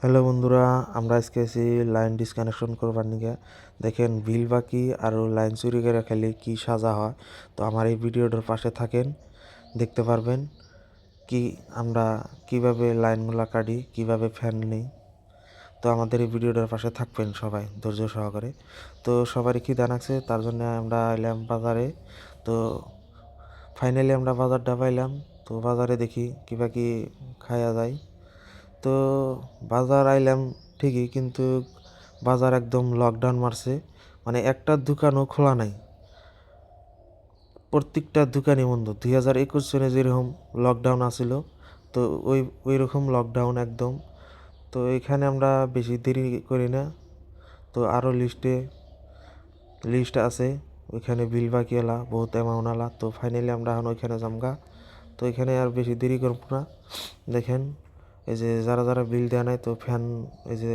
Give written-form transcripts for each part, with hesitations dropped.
Hello বন্ধুরা, আমরা আজকে আছি লাইন ডিসকানেকশন করবার নিকে। দেখেন বিল বাকি আর লাইন চুরি করে খেলে কি সাজা হয়। তো আমার এই ভিডিওটার পাশে থাকেন, দেখতে পারবেন কি আমরা কিভাবে লাইনগুলা কাটি, কিভাবে ফ্যান নেই। তো আমাদের এই ভিডিওটার পাশে থাকবেন সবাই ধৈর্য সহকারে। তো সবারই খিদা লাগছে, তার জন্য আমরা এলাম বাজারে। তো ফাইনালি আমরা বাজারটা পাইলাম। তো বাজারে দেখি কিবা কি খাওয়া যায়। তো বাজার আইলাম ঠিকই, কিন্তু বাজার একদম লকডাউন মারছে। মানে একটা দোকানও খোলা নাই, প্রত্যেকটা দোকানই বন্ধ। 2021 সনে যেরকম লকডাউন আসিল, তো ওই রকম লকডাউন একদম। তো এখানে আমরা বেশি দেরি করি না। তো আরও লিস্ট আছে, ওইখানে বিল বাকিওয়ালা বহুত অ্যামাউন্ট আলা। তো ফাইনালি আমরা এখন ওইখানে যামগা। তো এখানে আর বেশি দেরি করব না। দেখেন এই যে যারা যারা বিল দেয় নাই, তো ফ্যান এই যে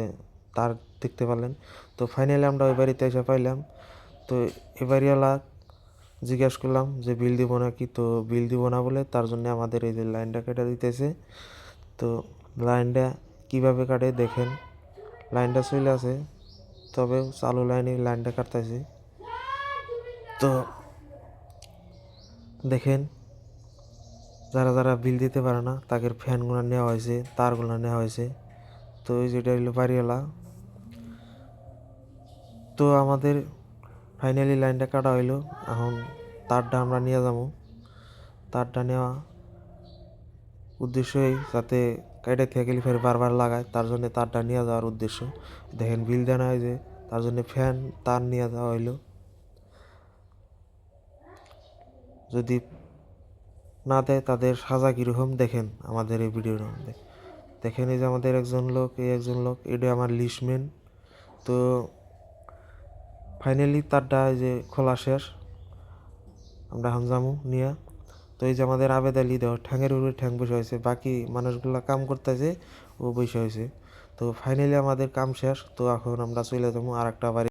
তার দেখতে পারলেন। তো ফাইনালি আমরা ওই বাড়িতে এসে পাইলাম। তো এ বাড়িওয়ালা জিজ্ঞেস করলাম যে বিল দিব নাকি। তো বিল দিব না বলে তার জন্য আমাদের এই যে লাইনটা কেটে দিতেছে। তো লাইনটা কিভাবে কাটে দেখেন, লাইনটা চলে আছে, তবে চালু লাইনে লাইনটা কাটতেছে। তো দেখেন যারা যারা বিল দিতে পারে না তাদের ফ্যানগুলো নেওয়া হয়েছে, তারগুলো নেওয়া হয়েছে। তো ওই যেটা হলো বাড়িওয়ালা। তো আমাদের ফাইনালি লাইনটা কাটা হইলো। এখন তারটা আমরা নিয়ে যাবো। তারটা নেওয়া উদ্দেশ্যই যাতে কেটে থেকে গেলে ফের বারবার লাগায়, তার জন্য তারটা নিয়ে যাওয়ার উদ্দেশ্য। দেখেন বিল দেওয়া হয় যে, তার জন্য ফ্যান তার নিয়ে যাওয়া হইলো। যদি না দেয় তাদের সাজা কীরকম দেখেন আমাদের এই ভিডিওর মধ্যে। দেখেন এই যে আমাদের একজন লোক এটা আমার লিস্টম্যান। তো ফাইনালি তারটা এই যে খোলা শেষ, আমরা এখন যাবো নিয়ে। তো এই যে আমাদের আবেদ আলী দেওয়া ঠ্যাঙের উপরে ঠ্যাং বসে হয়েছে, বাকি মানুষগুলা কাম করতেছে, ও বসে হয়েছে। তো ফাইনালি আমাদের কাম শেষ। তো এখন আমরা চলে যাবো আর একটা বাড়ি।